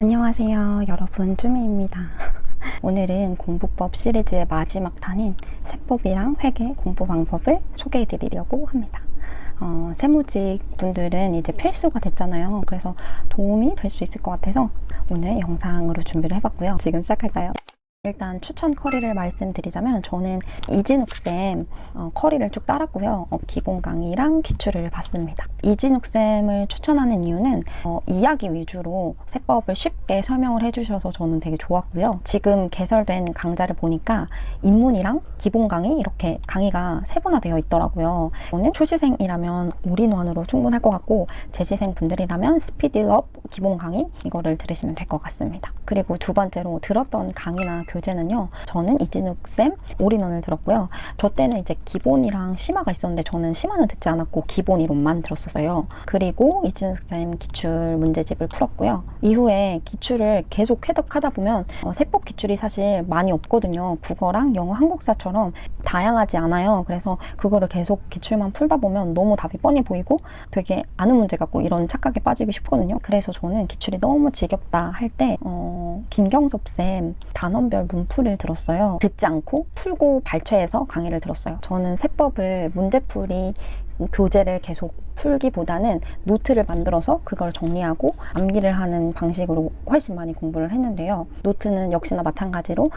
안녕하세요 여러분, 쭈미입니다. 오늘은 공부법 시리즈의 마지막 탄인 세법이랑 회계 공부 방법을 소개해 드리려고 합니다. 세무직 분들은 이제 필수가 됐잖아요. 그래서 도움이 될 수 있을 것 같아서 오늘 영상으로 준비를 해봤고요. 지금 시작할까요? 일단 추천 커리를 말씀드리자면 저는 이진욱쌤 커리를 쭉 따랐고요. 기본 강의랑 기출을 봤습니다. 이진욱쌤을 추천하는 이유는 이야기 위주로 세법을 쉽게 설명을 해주셔서 저는 되게 좋았고요. 지금 개설된 강좌를 보니까 입문이랑 기본 강의 이렇게 강의가 세분화되어 있더라고요. 저는 초시생이라면 올인원으로 충분할 것 같고 재시생 분들이라면 스피드업 기본 강의 이거를 들으시면 될 것 같습니다. 그리고 두 번째로 들었던 강의나 교재는요. 저는 이진욱쌤 올인원을 들었고요. 저 때는 이제 기본이랑 심화가 있었는데 저는 심화는 듣지 않았고 기본 이론만 들었었어요. 그리고 이진욱쌤 기출 문제집을 풀었고요. 이후에 기출을 계속 회독하다 보면 세법 기출이 사실 많이 없거든요. 국어랑 영어, 한국사처럼 다양하지 않아요. 그래서 그거를 계속 기출만 풀다 보면 너무 답이 뻔히 보이고 되게 아는 문제 같고 이런 착각에 빠지기 쉽거든요. 그래서 저는 기출이 너무 지겹다 할 때 김경섭쌤 단원별 문풀이를 들었어요. 듣지 않고 풀고 발췌해서 강의를 들었어요. 저는 세법을 문제풀이 교재를 계속 풀기보다는 노트를 만들어서 그걸 정리하고 암기를 하는 방식으로 훨씬 많이 공부를 했는데요. 노트는 역시나 마찬가지로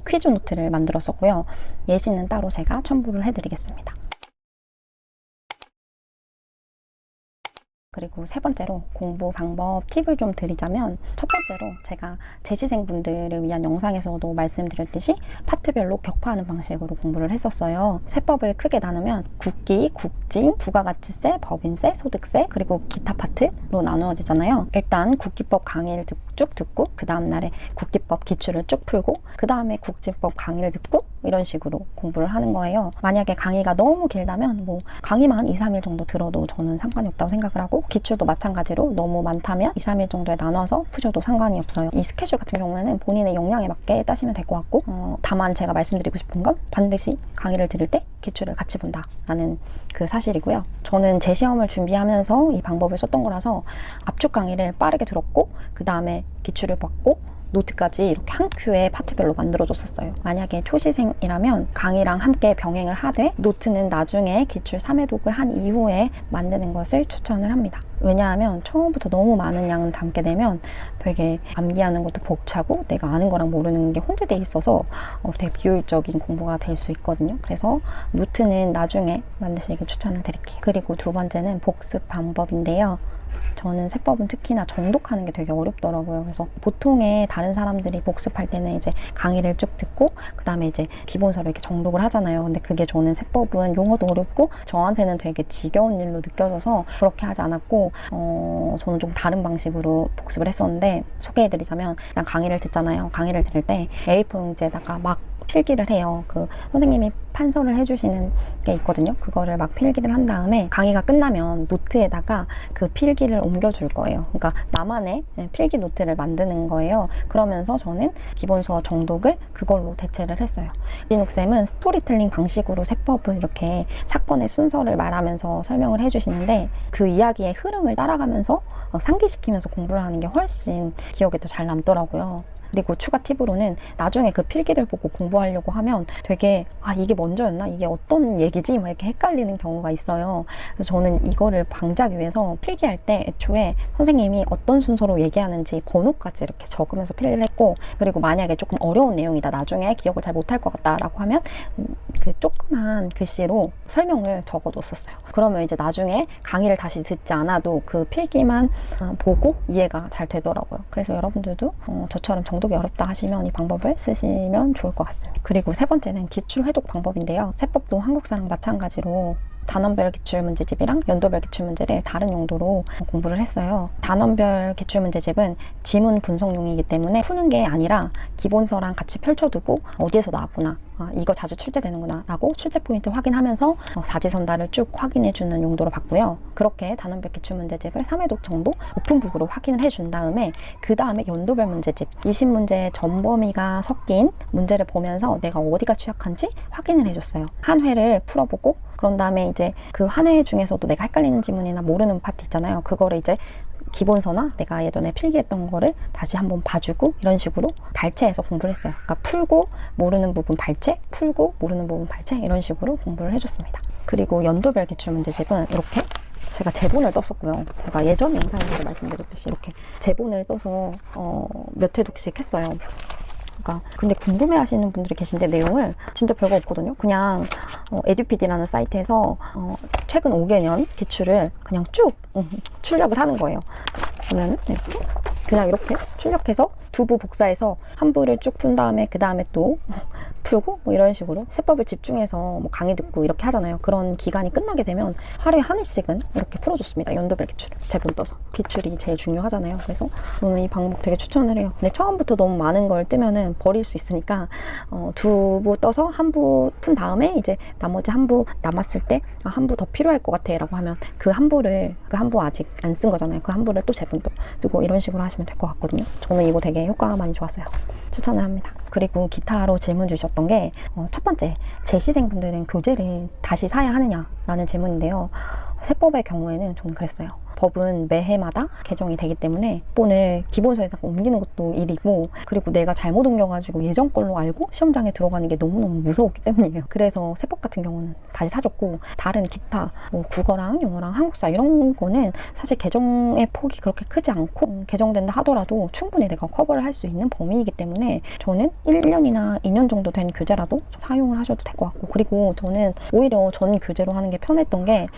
퀴즈 노트를 만들었었고요. 예시는 따로 제가 첨부를 해드리겠습니다. 그리고 세 번째로 공부 방법 팁을 좀 드리자면 첫 번째로 제가 재시생분들을 위한 영상에서도 말씀드렸듯이 파트별로 격파하는 방식으로 공부를 했었어요. 세법을 크게 나누면 국기, 국징, 부가가치세, 법인세, 소득세 그리고 기타 파트로 나누어지잖아요. 일단 국기법 강의를 쭉 듣고 그 다음 날에 국기법 기출을 쭉 풀고 그 다음에 국진법 강의를 듣고 이런 식으로 공부를 하는 거예요. 만약에 강의가 너무 길다면 뭐 강의만 2, 3일 정도 들어도 저는 상관이 없다고 생각을 하고 기출도 마찬가지로 너무 많다면 2, 3일 정도에 나눠서 푸셔도 상관이 없어요. 이 스케줄 같은 경우에는 본인의 역량에 맞게 짜시면 될 것 같고 다만 제가 말씀드리고 싶은 건 반드시 강의를 들을 때 기출을 같이 본다라는 그 사실이고요. 저는 제 시험을 준비하면서 이 방법을 썼던 거라서 압축 강의를 빠르게 들었고 그 다음에 기출을 받고 노트까지 이렇게 한 큐에 파트별로 만들어줬었어요. 만약에 초시생이라면 강의랑 함께 병행을 하되 노트는 나중에 기출 3회독을 한 이후에 만드는 것을 추천을 합니다. 왜냐하면 처음부터 너무 많은 양을 담게 되면 되게 암기하는 것도 벅차고 내가 아는 거랑 모르는 게 혼재돼 있어서 되게 비효율적인 공부가 될 수 있거든요. 그래서 노트는 나중에 만드시길 추천을 드릴게요. 그리고 두 번째는 복습 방법인데요. 저는 세법은 특히나 정독하는 게 되게 어렵더라고요. 그래서 보통의 다른 사람들이 복습할 때는 이제 강의를 쭉 듣고 그 다음에 이제 기본서를 이렇게 정독을 하잖아요. 근데 그게 저는 세법은 용어도 어렵고 저한테는 되게 지겨운 일로 느껴져서 그렇게 하지 않았고 저는 좀 다른 방식으로 복습을 했었는데 소개해드리자면 그냥 강의를 듣잖아요. 강의를 들을 때 A4 용지에다가 막 필기를 해요. 그 선생님이 판서를 해주시는 게 있거든요. 그거를 막 필기를 한 다음에 강의가 끝나면 노트에다가 그 필기를 옮겨줄 거예요. 그러니까 나만의 필기 노트를 만드는 거예요. 그러면서 저는 기본서 정독을 그걸로 대체를 했어요. 이진욱쌤은 스토리텔링 방식으로 세법을 이렇게 사건의 순서를 말하면서 설명을 해주시는데 그 이야기의 흐름을 따라가면서 상기시키면서 공부를 하는 게 훨씬 기억에 더 잘 남더라고요. 그리고 추가 팁으로는 나중에 그 필기를 보고 공부하려고 하면 되게 이게 먼저였나? 이게 어떤 얘기지? 막 이렇게 헷갈리는 경우가 있어요. 그래서 저는 이거를 방지하기 위해서 필기할 때 애초에 선생님이 어떤 순서로 얘기하는지 번호까지 이렇게 적으면서 필기를 했고 그리고 만약에 조금 어려운 내용이다 나중에 기억을 잘 못할 것 같다라고 하면 그 조그만 글씨로 설명을 적어뒀었어요. 그러면 이제 나중에 강의를 다시 듣지 않아도 그 필기만 보고 이해가 잘 되더라고요. 그래서 여러분들도 저처럼 정독이 어렵다 하시면 이 방법을 쓰시면 좋을 것 같습니다. 그리고 세 번째는 기출 회독 방법인데요. 세법도 한국사랑 마찬가지로 단원별 기출문제집이랑 연도별 기출문제를 다른 용도로 공부를 했어요. 단원별 기출문제집은 지문 분석용이기 때문에 푸는 게 아니라 기본서랑 같이 펼쳐두고 어디에서 나왔구나 이거 자주 출제되는구나 라고 출제 포인트 확인하면서 사지선다를 쭉 확인해주는 용도로 봤고요. 그렇게 단원별 기출문제집을 3회독 정도 오픈북으로 확인을 해준 다음에 그 다음에 연도별 문제집 20문제의 전범위가 섞인 문제를 보면서 내가 어디가 취약한지 확인을 해줬어요. 한 회를 풀어보고 그런 다음에 이제 그 한 회 중에서도 내가 헷갈리는 지문이나 모르는 파트 있잖아요. 그거를 이제 기본서나 내가 예전에 필기했던 거를 다시 한번 봐주고 이런 식으로 발췌해서 공부를 했어요. 그러니까 풀고 모르는 부분 발췌, 풀고 모르는 부분 발췌 이런 식으로 공부를 해줬습니다. 그리고 연도별 기출문제집은 이렇게 제가 제본을 떴었고요. 제가 예전 영상에서 말씀드렸듯이 이렇게 제본을 떠서 몇 회독씩 했어요. 그러니까 근데 궁금해하시는 분들이 계신데 내용을 진짜 별거 없거든요. 그냥 에듀피디라는 사이트에서 최근 5개년 기출을 그냥 쭉 출력을 하는 거예요. 그러면 이렇게 그냥 이렇게 출력해서 두 부 복사해서 한 부를 쭉 푼 다음에 그 다음에 또 풀고 뭐 이런 식으로 세법을 집중해서 뭐 강의 듣고 이렇게 하잖아요. 그런 기간이 끝나게 되면 하루에 한 회씩은 이렇게 풀어줬습니다. 연도별 기출을 제본 떠서. 기출이 제일 중요하잖아요. 그래서 저는 이 방법 되게 추천을 해요. 근데 처음부터 너무 많은 걸 뜨면은 버릴 수 있으니까 두 부 떠서 한 부 푼 다음에 이제 나머지 한 부 남았을 때 한 부 더 필요할 것 같아 라고 하면 그 한 부 아직 안 쓴 거잖아요. 그 한 부를 또 제본 또 뜨고 이런 식으로 하시면 될 것 같거든요. 저는 이거 되게 효과가 많이 좋았어요. 추천을 합니다. 그리고 기타로 질문 주셨던 게 첫 번째, 재시생분들은 교재를 다시 사야 하느냐라는 질문인데요. 세법의 경우에는 저는 그랬어요. 법은 매해마다 개정이 되기 때문에 본을 기본서에다가 옮기는 것도 일이고, 그리고 내가 잘못 옮겨가지고 예전 걸로 알고 시험장에 들어가는 게 너무너무 무서웠기 때문이에요. 그래서 세법 같은 경우는 다시 사줬고, 다른 기타 뭐 국어랑 영어랑 한국사 이런 거는 사실 개정의 폭이 그렇게 크지 않고 개정된다 하더라도 충분히 내가 커버를 할 수 있는 범위이기 때문에 저는 1년이나 2년 정도 된 교재라도 사용을 하셔도 될 것 같고, 그리고 저는 오히려 전 교재로 하는 게 편했던 게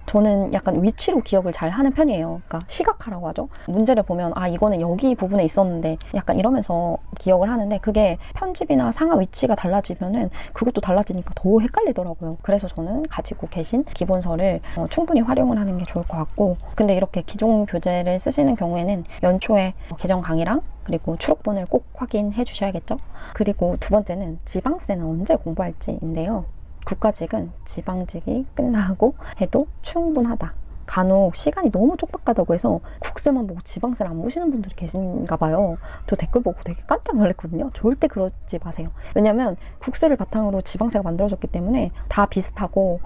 저는 약간 위치로 기억을 잘 하는 편이에요. 그러니까 시각화라고 하죠. 문제를 보면 이거는 여기 부분에 있었는데 약간 이러면서 기억을 하는데, 그게 편집이나 상하 위치가 달라지면은 그것도 달라지니까 더 헷갈리더라고요. 그래서 저는 가지고 계신 기본서를 충분히 활용을 하는 게 좋을 것 같고, 근데 이렇게 기존 교재를 쓰시는 경우에는 연초에 개정 강의랑 그리고 추록본을 꼭 확인해 주셔야겠죠. 그리고 두 번째는 지방세는 언제 공부할지인데요. 국가직은 지방직이 끝나고 해도 충분하다. 간혹 시간이 너무 촉박하다고 해서 국세만 보고 지방세를 안 보시는 분들이 계신가 봐요. 저 댓글 보고 되게 깜짝 놀랐거든요. 절대 그러지 마세요. 왜냐면 국세를 바탕으로 지방세가 만들어졌기 때문에 다 비슷하고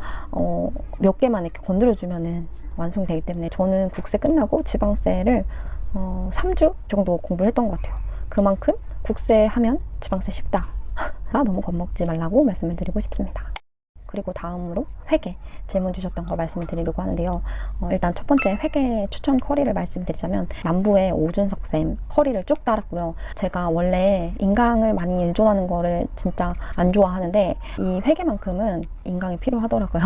몇 개만 이렇게 건드려주면은 완성이 되기 때문에 저는 국세 끝나고 지방세를 3주 정도 공부를 했던 것 같아요. 그만큼 국세 하면 지방세 쉽다. 너무 겁먹지 말라고 말씀을 드리고 싶습니다. 그리고 다음으로 회계 질문 주셨던 거 말씀을 드리려고 하는데요. 일단 첫 번째 회계 추천 커리를 말씀드리자면 남부의 오준석 쌤 커리를 쭉 따랐고요. 제가 원래 인강을 많이 의존하는 거를 진짜 안 좋아하는데 이 회계만큼은 인강이 필요하더라고요.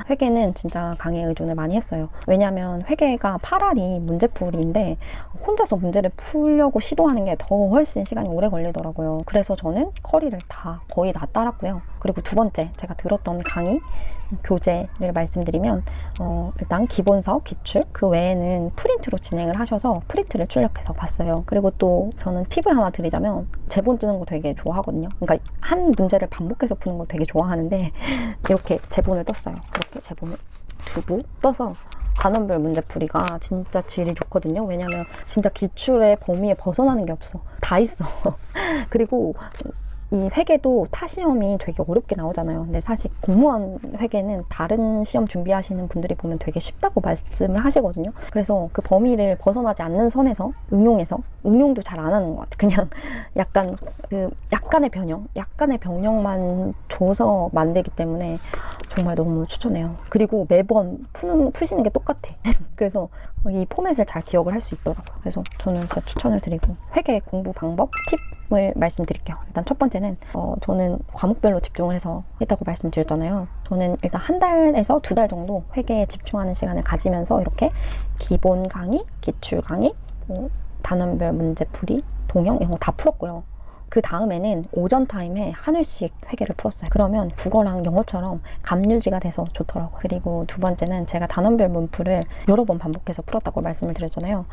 회계는 진짜 강의 의존을 많이 했어요. 왜냐하면 회계가 8알이 문제풀이인데 혼자서 문제를 풀려고 시도하는 게 더 훨씬 시간이 오래 걸리더라고요. 그래서 저는 커리를 거의 다 따랐고요. 그리고 두 번째 제가 들었던 강의 교재를 말씀드리면 일단 기본서, 기출 그 외에는 프린트로 진행을 하셔서 프린트를 출력해서 봤어요. 그리고 또 저는 팁을 하나 드리자면 제본 뜨는 거 되게 좋아하거든요. 그러니까 한 문제를 반복해서 푸는 거 되게 좋아하는데 이렇게 제본을 떴어요. 이렇게 제본을 두 부 떠서 단원별 문제풀이가 진짜 질이 좋거든요. 왜냐면 진짜 기출의 범위에 벗어나는 게 없어. 다 있어. 그리고 이 회계도 타 시험이 되게 어렵게 나오잖아요. 근데 사실 공무원 회계는 다른 시험 준비하시는 분들이 보면 되게 쉽다고 말씀을 하시거든요. 그래서 그 범위를 벗어나지 않는 선에서 응용도 잘 안 하는 것 같아요. 그냥 약간 약간의 변형만 줘서 만들기 때문에 정말 너무 추천해요. 그리고 매번 푸시는 게 똑같아. 그래서 이 포맷을 잘 기억을 할 수 있더라고요. 그래서 저는 진짜 추천을 드리고, 회계 공부 방법 팁을 말씀드릴게요. 일단 첫 번째는 저는 과목별로 집중을 해서 했다고 말씀드렸잖아요. 저는 일단 한 달에서 2달 정도 회계에 집중하는 시간을 가지면서 이렇게 기본 강의, 기출 강의, 단원별 문제풀이, 동영 이런 거 다 풀었고요. 그 다음에는 오전 타임에 한 회씩 회계를 풀었어요. 그러면 국어랑 영어처럼 감유지가 돼서 좋더라고요. 그리고 두 번째는 제가 단원별 문풀을 여러 번 반복해서 풀었다고 말씀을 드렸잖아요.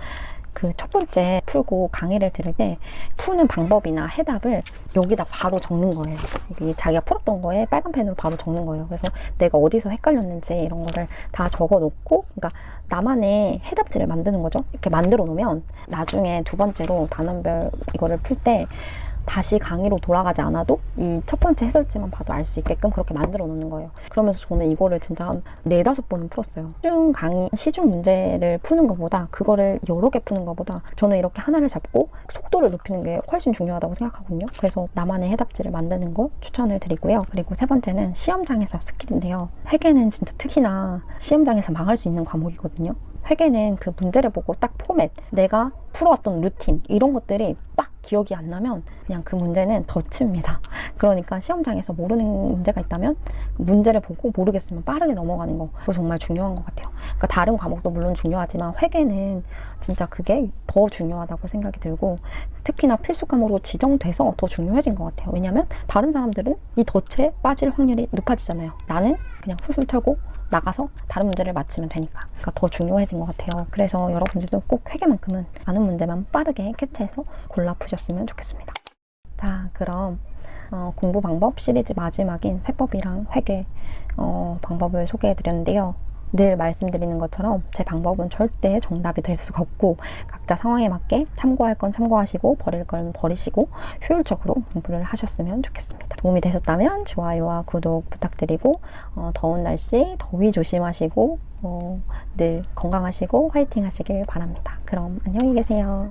그 첫 번째 풀고 강의를 들을 때 푸는 방법이나 해답을 여기다 바로 적는 거예요. 여기 자기가 풀었던 거에 빨간 펜으로 바로 적는 거예요. 그래서 내가 어디서 헷갈렸는지 이런 거를 다 적어 놓고, 그러니까 나만의 해답지를 만드는 거죠. 이렇게 만들어 놓으면 나중에 두 번째로 단원별 이거를 풀 때 다시 강의로 돌아가지 않아도 이 첫 번째 해설지만 봐도 알 수 있게끔 그렇게 만들어 놓는 거예요. 그러면서 저는 이거를 진짜 한 4-5번은 풀었어요. 시중 문제를 푸는 것보다, 그거를 여러 개 푸는 것보다 저는 이렇게 하나를 잡고 속도를 높이는 게 훨씬 중요하다고 생각하거든요. 그래서 나만의 해답지를 만드는 거 추천을 드리고요. 그리고 세 번째는 시험장에서 스킬인데요. 회계는 진짜 특히나 시험장에서 망할 수 있는 과목이거든요. 회계는 그 문제를 보고 딱 포맷, 내가 풀어왔던 루틴, 이런 것들이 빡 기억이 안 나면 그냥 그 문제는 덧칩니다. 그러니까 시험장에서 모르는 문제가 있다면 문제를 보고 모르겠으면 빠르게 넘어가는 거, 그거 정말 중요한 것 같아요. 그러니까 다른 과목도 물론 중요하지만 회계는 진짜 그게 더 중요하다고 생각이 들고, 특히나 필수 과목으로 지정돼서 더 중요해진 것 같아요. 왜냐면 다른 사람들은 이 덫에 빠질 확률이 높아지잖아요. 나는 그냥 풀풀 털고 나가서 다른 문제를 맞히면 되니까. 그러니까 더 중요해진 것 같아요. 그래서 여러분들도 꼭 회계만큼은 아는 문제만 빠르게 캐치해서 골라 푸셨으면 좋겠습니다. 자, 그럼 공부 방법 시리즈 마지막인 세법이랑 회계 방법을 소개해 드렸는데요. 늘 말씀드리는 것처럼 제 방법은 절대 정답이 될 수가 없고, 각자 상황에 맞게 참고할 건 참고하시고 버릴 건 버리시고 효율적으로 공부를 하셨으면 좋겠습니다. 도움이 되셨다면 좋아요와 구독 부탁드리고, 더운 날씨 더위 조심하시고 늘 건강하시고 화이팅 하시길 바랍니다. 그럼 안녕히 계세요.